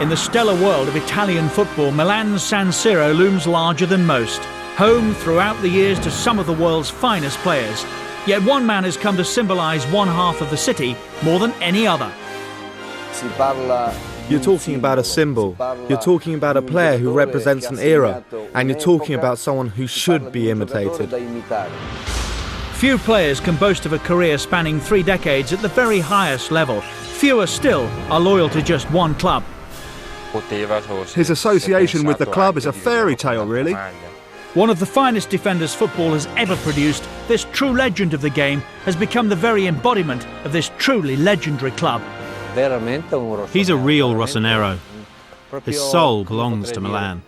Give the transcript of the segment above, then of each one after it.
In the stellar world of Italian football, Milan's San Siro looms larger than most, home throughout the years to some of the world's finest players. Yet one man has come to symbolise one half of the city more than any other. You're talking about a symbol, you're talking about a player who represents an era, and you're talking about someone who should be imitated. Few players can boast of a career spanning 3 decades at the very highest level. Fewer still are loyal to just one club. His association with the club is a fairy tale, really. One of the finest defenders football has ever produced, this true legend of the game has become the very embodiment of this truly legendary club. He's a real Rossonero. His soul belongs to Milan.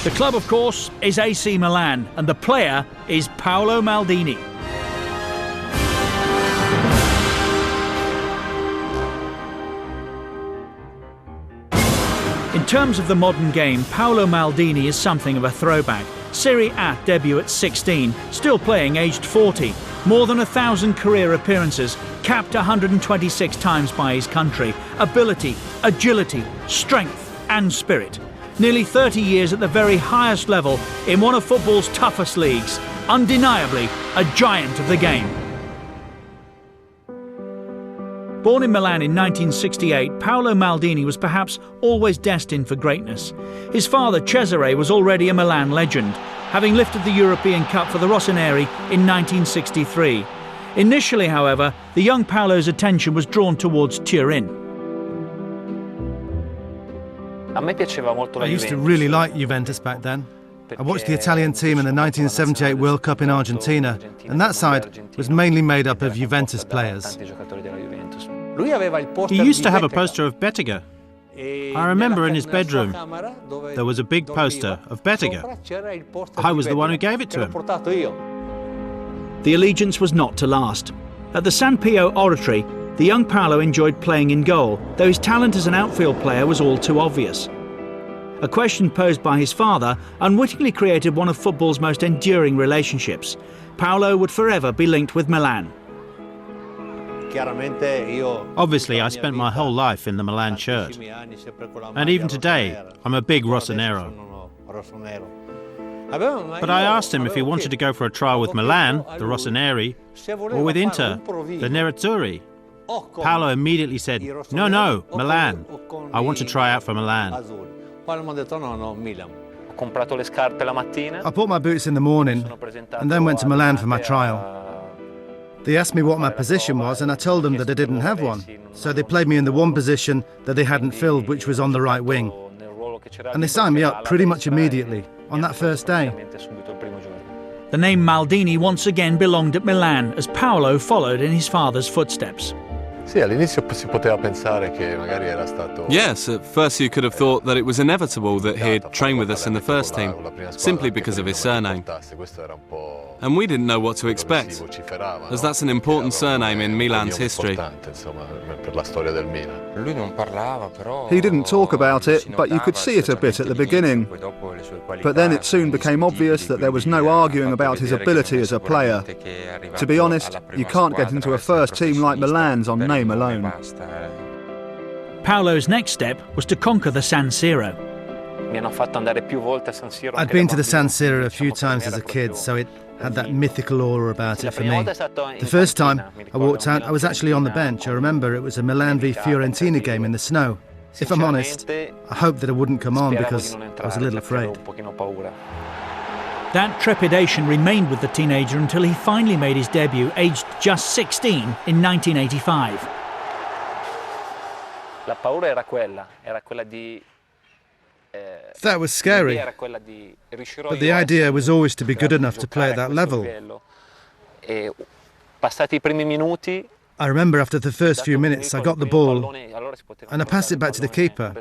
The club, of course, is AC Milan, and the player is Paolo Maldini. In terms of the modern game, Paolo Maldini is something of a throwback. Serie A debut at 16, still playing aged 40. More than 1,000 career appearances, capped 126 times by his country. Ability, agility, strength and spirit. Nearly 30 years at the very highest level in one of football's toughest leagues. Undeniably a giant of the game. Born in Milan in 1968, Paolo Maldini was perhaps always destined for greatness. His father, Cesare, was already a Milan legend, having lifted the European Cup for the Rossoneri in 1963. Initially, however, the young Paolo's attention was drawn towards Turin. I used to really like Juventus back then. I watched the Italian team in the 1978 World Cup in Argentina, and that side was mainly made up of Juventus players. He used to have a poster of Bettega. I remember in his bedroom there was a big poster of Bettega. I was the one who gave it to him. The allegiance was not to last. At the San Pio Oratory, the young Paolo enjoyed playing in goal, though his talent as an outfield player was all too obvious. A question posed by his father unwittingly created one of football's most enduring relationships. Paolo would forever be linked with Milan. Obviously, I spent my whole life in the Milan shirt. And even today, I'm a big Rossonero. But I asked him if he wanted to go for a trial with Milan, the Rossoneri, or with Inter, the Nerazzurri. Paolo immediately said, no, Milan. I want to try out for Milan. I bought my boots in the morning and then went to Milan for my trial. They asked me what my position was and I told them that I didn't have one. So they played me in the one position that they hadn't filled, which was on the right wing. And they signed me up pretty much immediately, on that first day. The name Maldini once again belonged at Milan as Paolo followed in his father's footsteps. Yes, at first you could have thought that it was inevitable that he'd train with us in the first team, simply because of his surname. And we didn't know what to expect, as that's an important surname in Milan's history. He didn't talk about it, but you could see it a bit at the beginning. But then it soon became obvious that there was no arguing about his ability as a player. To be honest, you can't get into a first team like Milan's on name alone. Paolo's next step was to conquer the San Siro. I'd been to the San Siro a few times as a kid, so it had that mythical aura about it for me. The first time I walked out, I was actually on the bench. I remember it was a Milan v Fiorentina game in the snow. If I'm honest, I hoped that I wouldn't come on because I was a little afraid. That trepidation remained with the teenager until he finally made his debut, aged just 16, in 1985. That was scary, but the idea was always to be good enough to play at that level. I remember after the first few minutes I got the ball and I passed it back to the keeper,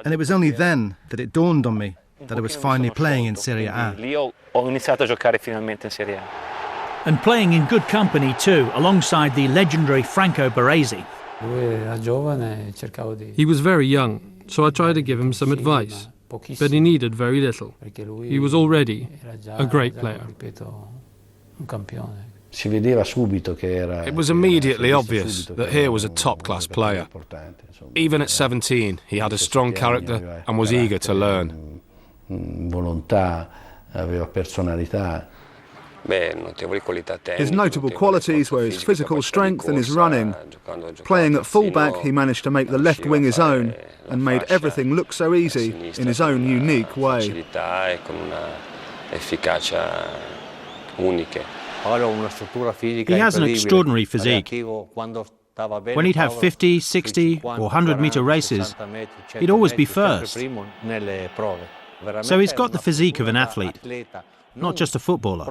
and it was only then that it dawned on me that I was finally playing in Serie A. And playing in good company too, alongside the legendary Franco Baresi. He was very young, so I tried to give him some advice, but he needed very little. He was already a great player. It was immediately obvious that here was a top-class player. Even at 17, he had a strong character and was eager to learn. His notable qualities were his physical strength and his running. Playing at full-back, he managed to make the left wing his own and made everything look so easy in his own unique way. He has an extraordinary physique. When he'd have 50, 60 or 100-metre races, he'd always be first. So he's got the physique of an athlete, not just a footballer.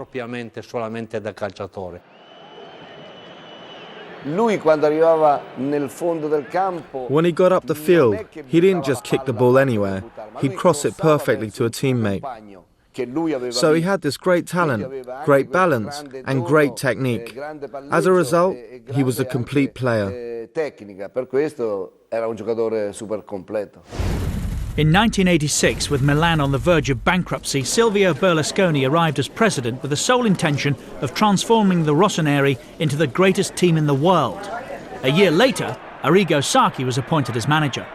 When he got up the field, he didn't just kick the ball anywhere, he'd cross it perfectly to a teammate. So he had this great talent, great balance and great technique. As a result, he was a complete player. In 1986, with Milan on the verge of bankruptcy, Silvio Berlusconi arrived as president with the sole intention of transforming the Rossoneri into the greatest team in the world. A year later, Arrigo Sacchi was appointed as manager.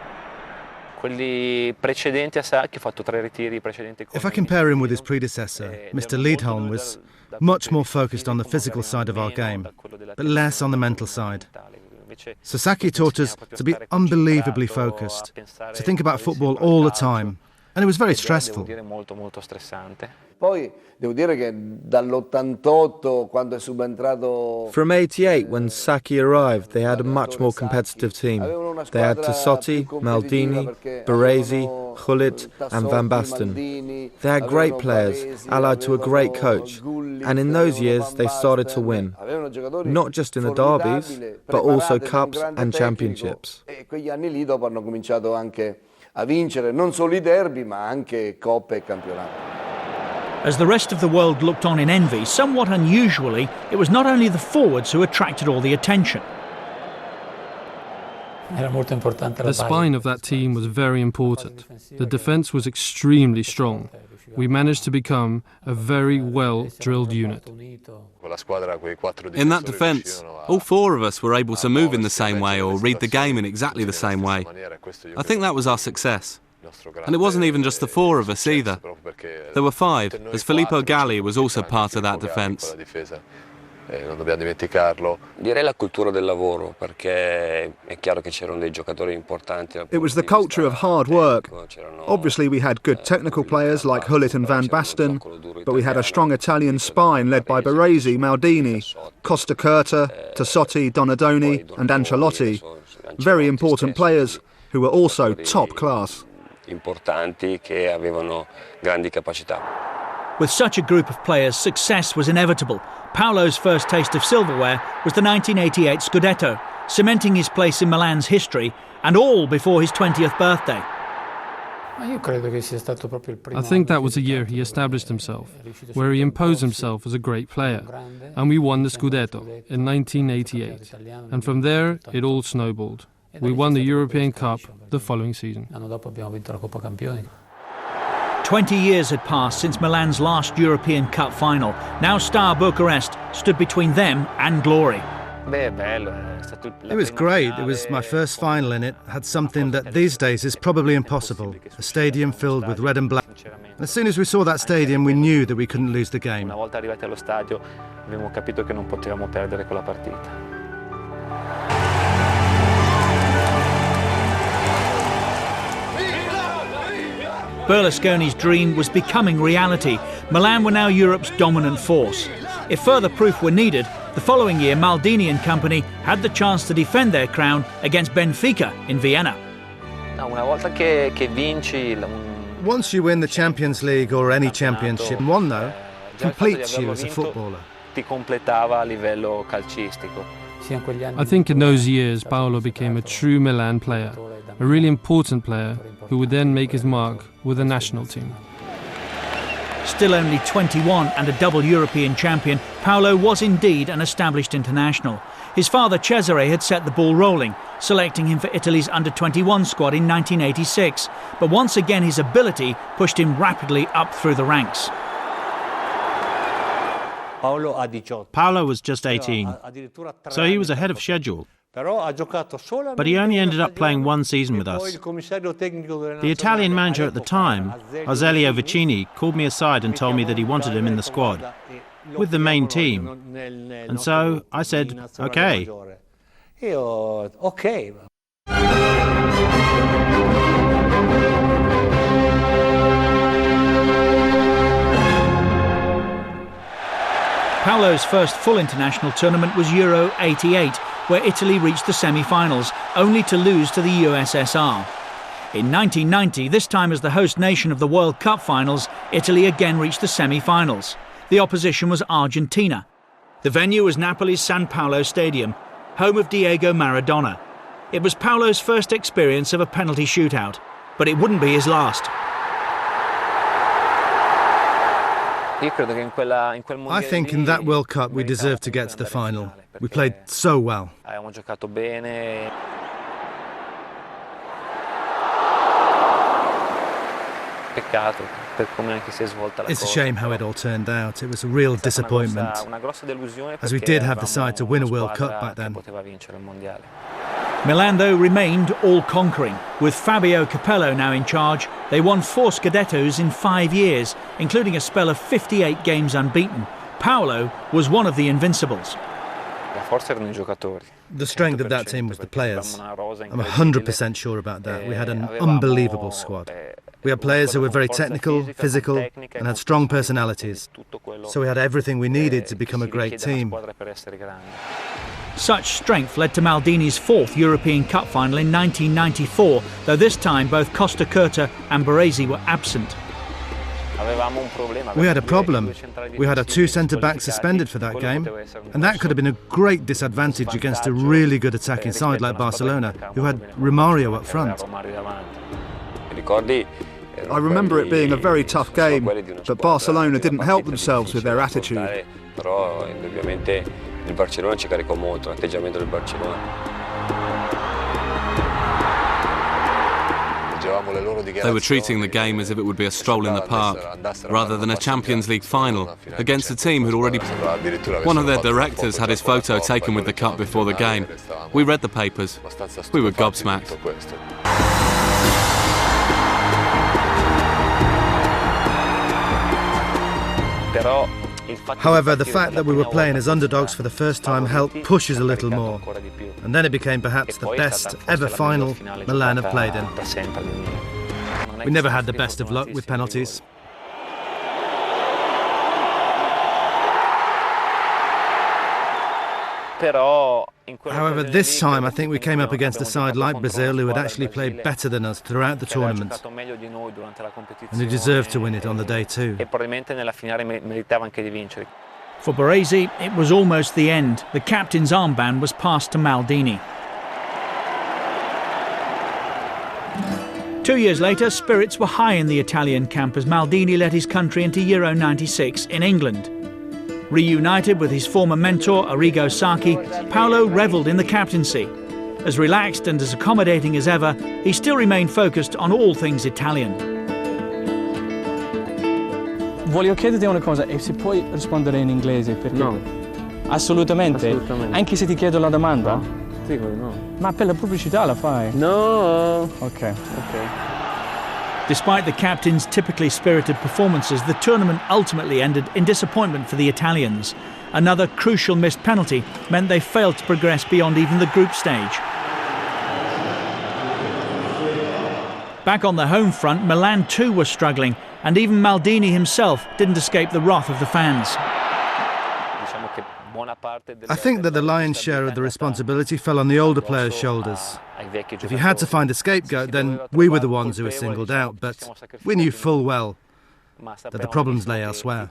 If I compare him with his predecessor, Mr. Liedholm was much more focused on the physical side of our game, but less on the mental side. Sacchi taught us to be unbelievably focused, to think about football all the time, and it was very stressful. From '88, when Sacchi arrived, they had a much more competitive team. They had Tassotti, Maldini, Baresi, Gullit and Van Basten. They had great players, allied to a great coach, and in those years they started to win, not just in the derbies, but also cups and championships. As the rest of the world looked on in envy, somewhat unusually, it was not only the forwards who attracted all the attention. The spine of that team was very important. The defence was extremely strong. We managed to become a very well-drilled unit. In that defence, all four of us were able to move in the same way or read the game in exactly the same way. I think that was our success. And it wasn't even just the four of us either. There were five, as Filippo Galli was also part of that defence. It was the culture of hard work. Obviously we had good technical players like Gullit and Van Basten, but we had a strong Italian spine led by Baresi, Maldini, Costa Curta, Tassotti, Donadoni and Ancelotti. Very important players who were also top class. With such a group of players, success was inevitable. Paolo's first taste of silverware was the 1988 Scudetto, cementing his place in Milan's history, and all before his 20th birthday. I think that was the year he established himself, where he imposed himself as a great player, and we won the Scudetto in 1988. And from there, it all snowballed. We won the European Cup the following season. 20 years had passed since Milan's last European Cup final. Now Star Bucharest stood between them and glory. It was great. It was my first final in it. Had something that these days is probably impossible. A stadium filled with red and black. As soon as we saw that stadium, we knew that we couldn't lose the game. Berlusconi's dream was becoming reality. Milan were now Europe's dominant force. If further proof were needed, the following year Maldini and company had the chance to defend their crown against Benfica in Vienna. Once you win the Champions League or any championship, one though, completes you as a footballer. I think in those years Paolo became a true Milan player, a really important player who would then make his mark with the national team. Still only 21 and a double European champion, Paolo was indeed an established international. His father Cesare had set the ball rolling, selecting him for Italy's under-21 squad in 1986. But once again his ability pushed him rapidly up through the ranks. Paolo was just 18, so he was ahead of schedule. But he only ended up playing one season with us. The Italian manager at the time, Azeglio Vicini, called me aside and told me that he wanted him in the squad, with the main team. And so I said, OK. Paolo's first full international tournament was Euro '88, where Italy reached the semi-finals, only to lose to the USSR. In 1990, this time as the host nation of the World Cup finals, Italy again reached the semi-finals. The opposition was Argentina. The venue was Napoli's San Paolo Stadium, home of Diego Maradona. It was Paolo's first experience of a penalty shootout, but it wouldn't be his last. I think in that World Cup we deserved to get to the final. We played so well. It's a shame how it all turned out. It was a real disappointment, as we did have the side to win a World Cup back then. Milan, though, remained all-conquering. With Fabio Capello now in charge, they won 4 Scudettos in 5 years, including a spell of 58 games unbeaten. Paolo was one of the invincibles. The strength of that team was the players. I'm 100% sure about that. We had an unbelievable squad. We had players who were very technical, physical, and had strong personalities. So we had everything we needed to become a great team. Such strength led to Maldini's 4th European Cup final in 1994, though this time both Costa Curta and Baresi were absent. We had a problem. We had our 2 centre-backs suspended for that game, and that could have been a great disadvantage against a really good attacking side like Barcelona, who had Romario up front. I remember it being a very tough game, but Barcelona didn't help themselves with their attitude. They were treating the game as if it would be a stroll in the park, rather than a Champions League final, against a team who'd already... One of their directors had his photo taken with the cup before the game. We read the papers. We were gobsmacked. However, the fact that we were playing as underdogs for the first time helped push us a little more. And then it became perhaps the best ever final Milan have played in. We never had the best of luck with penalties. However, this time I think we came up against a side like Brazil who had actually played better than us throughout the tournament. And who deserved to win it on the day too. For Baresi, it was almost the end. The captain's armband was passed to Maldini. 2 years later, spirits were high in the Italian camp as Maldini led his country into Euro '96 in England. Reunited with his former mentor, Arrigo Sacchi, Paolo revelled in the captaincy. As relaxed and as accommodating as ever, he still remained focused on all things Italian. Voglio chiederti una cosa, e se puoi rispondere in inglese? Perché... No. Assolutamente? Assolutamente. Anche se ti chiedo la domanda? No. Dico no. Ma per la pubblicità la fai? No. Ok. Despite the captain's typically spirited performances, the tournament ultimately ended in disappointment for the Italians. Another crucial missed penalty meant they failed to progress beyond even the group stage. Back on the home front, Milan too were struggling, and even Maldini himself didn't escape the wrath of the fans. I think that the lion's share of the responsibility fell on the older players' shoulders. If you had to find a scapegoat, then we were the ones who were singled out, but we knew full well that the problems lay elsewhere.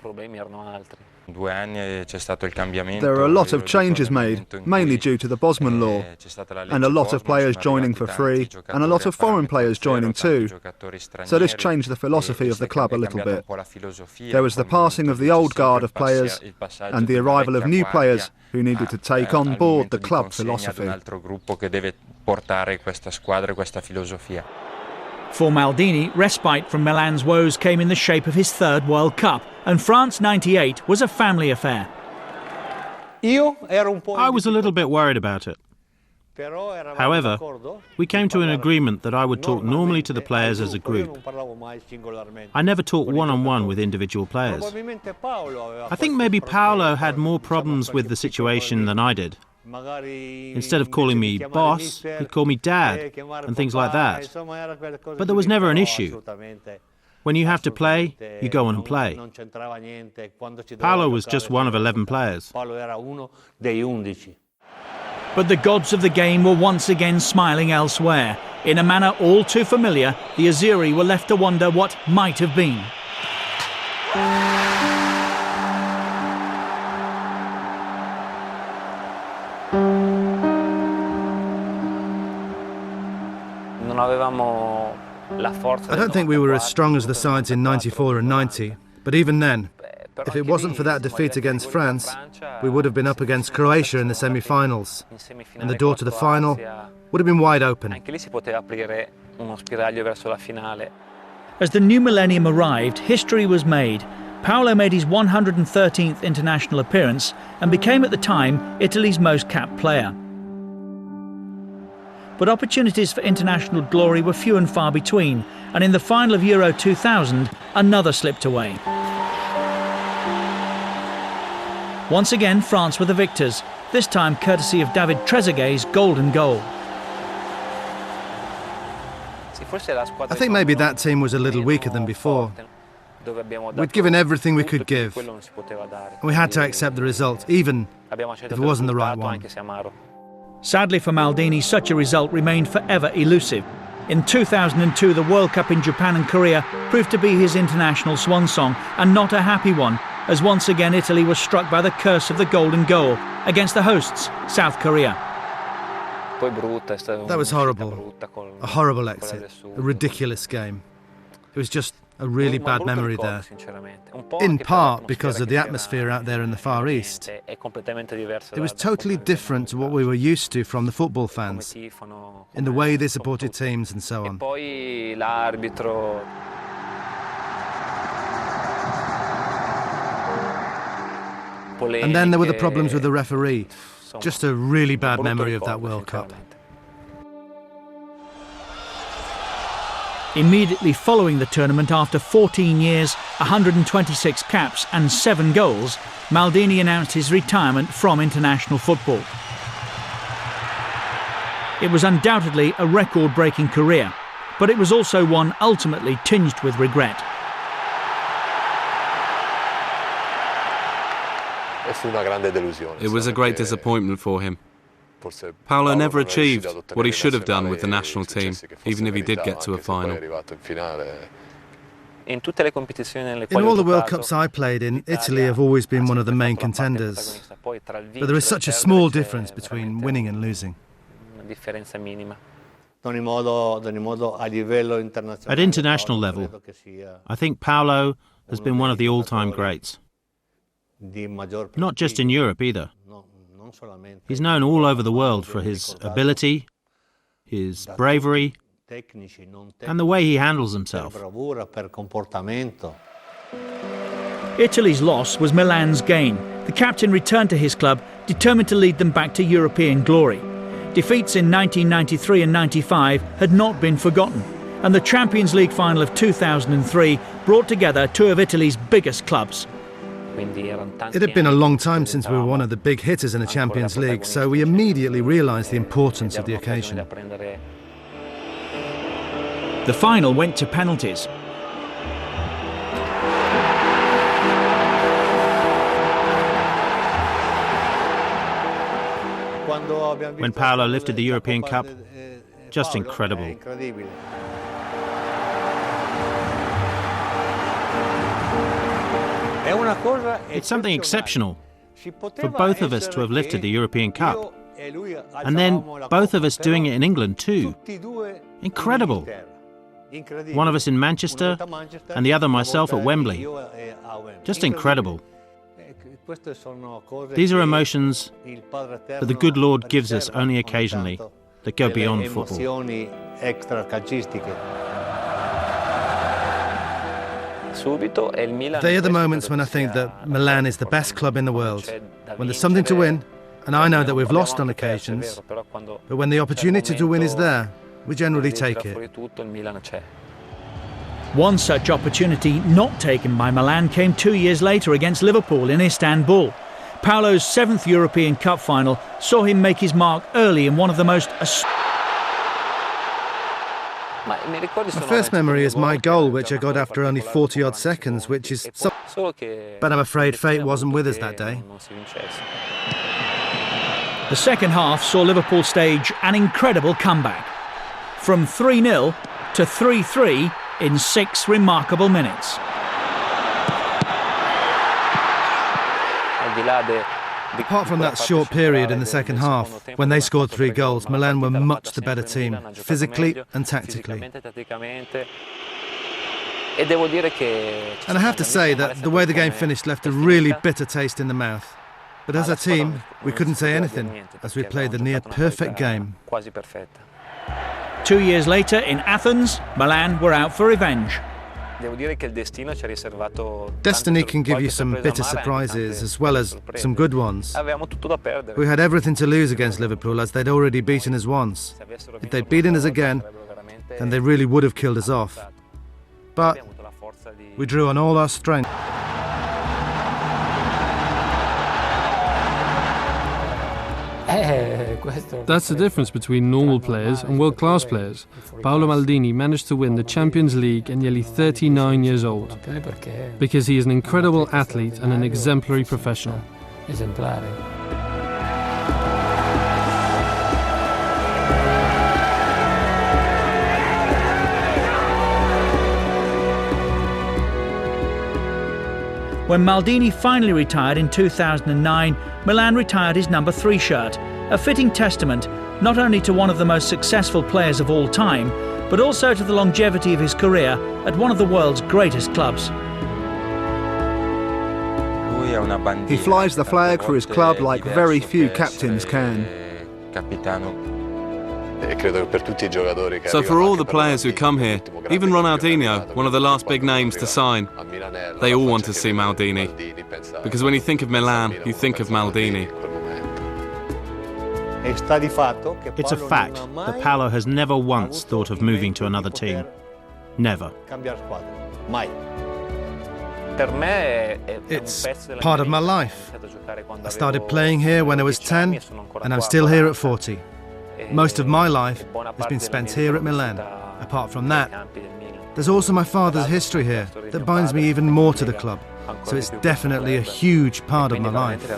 There are a lot of changes made, mainly due to the Bosman law, and a lot of players joining for free, and a lot of foreign players joining too. So this changed the philosophy of the club a little bit. There was the passing of the old guard of players, and the arrival of new players who needed to take on board the club philosophy. For Maldini, respite from Milan's woes came in the shape of his 3rd World Cup, and France '98 was a family affair. I was a little bit worried about it. However, we came to an agreement that I would talk normally to the players as a group. I never talked one-on-one with individual players. I think maybe Paolo had more problems with the situation than I did. Instead of calling me boss, he'd call me dad and things like that. But there was never an issue. When you have to play, you go on and play. Paolo was just one of 11 players. But the gods of the game were once again smiling elsewhere. In a manner all too familiar, the Azzurri were left to wonder what might have been. I don't think we were as strong as the sides in 94 and 90, but even then, if it wasn't for that defeat against France, we would have been up against Croatia in the semi-finals, and the door to the final would have been wide open. As the new millennium arrived, history was made. Paolo made his 113th international appearance and became at the time Italy's most capped player. But opportunities for international glory were few and far between, and in the final of Euro 2000, another slipped away. Once again, France were the victors, this time courtesy of David Trezeguet's golden goal. I think maybe that team was a little weaker than before. We'd given everything we could give. We had to accept the result, even if it wasn't the right one. Sadly for Maldini, such a result remained forever elusive. In 2002, the World Cup in Japan and Korea proved to be his international swan song, and not a happy one, as once again Italy was struck by the curse of the golden goal against the hosts, South Korea. That was horrible. A horrible exit. A ridiculous game. It was just a really bad memory there. In part because of the atmosphere out there in the Far East. It was totally different to what we were used to from the football fans, in the way they supported teams and so on. And then there were the problems with the referee. Just a really bad memory of that World Cup. Immediately following the tournament, after 14 years, 126 caps and 7 goals, Maldini announced his retirement from international football. It was undoubtedly a record-breaking career, but it was also one ultimately tinged with regret. It was a great disappointment for him. Paolo never achieved what he should have done with the national team, even if he did get to a final. In all the World Cups I played in, Italy have always been one of the main contenders. But there is such a small difference between winning and losing. At international level, I think Paolo has been one of the all-time greats. Not just in Europe either. He's known all over the world for his ability, his bravery, and the way he handles himself. Italy's loss was Milan's gain. The captain returned to his club, determined to lead them back to European glory. Defeats in 1993 and 95 had not been forgotten, and the Champions League final of 2003 brought together two of Italy's biggest clubs. It had been a long time since we were one of the big hitters in the Champions League, so we immediately realised the importance of the occasion. The final went to penalties. When Paolo lifted the European Cup, just incredible. It's something exceptional for both of us to have lifted the European Cup, and then both of us doing it in England too. Incredible. One of us in Manchester and the other myself at Wembley. Just incredible. These are emotions that the good Lord gives us only occasionally, that go beyond football. They are the moments when I think that Milan is the best club in the world, when there's something to win, and I know that we've lost on occasions, but when the opportunity to win is there, we generally take it. One such opportunity not taken by Milan came 2 years later against Liverpool in Istanbul. Paolo's 7th European Cup final saw him make his mark early in one of the most... My first memory is my goal, which I got after only 40-odd seconds, which is... But I'm afraid fate wasn't with us that day. The second half saw Liverpool stage an incredible comeback. From 3-0 to 3-3 in 6 remarkable minutes. Apart from that short period in the second half, when they scored 3 goals, Milan were much the better team, physically and tactically. And I have to say that the way the game finished left a really bitter taste in the mouth. But as a team, we couldn't say anything, as we played the near-perfect game. 2 years later, in Athens, Milan were out for revenge. Destiny can give you some bitter surprises as well as some good ones. We had everything to lose against Liverpool, as they'd already beaten us once. If they'd beaten us again, then they really would have killed us off. But we drew on all our strength. That's the difference between normal players and world-class players. Paolo Maldini managed to win the Champions League at nearly 39 years old, because he is an incredible athlete and an exemplary professional. When Maldini finally retired in 2009, Milan retired his number 3 shirt, a fitting testament not only to one of the most successful players of all time, but also to the longevity of his career at one of the world's greatest clubs. He flies the flag for his club like very few captains can. So for all the players who come here, even Ronaldinho, one of the last big names to sign, they all want to see Maldini. Because when you think of Milan, you think of Maldini. It's a fact that Paolo has never once thought of moving to another team. Never. It's part of my life. I started playing here when I was 10, and I'm still here at 40. Most of my life has been spent here at Milan. Apart from that, there's also my father's history here that binds me even more to the club. So it's definitely a huge part of my life.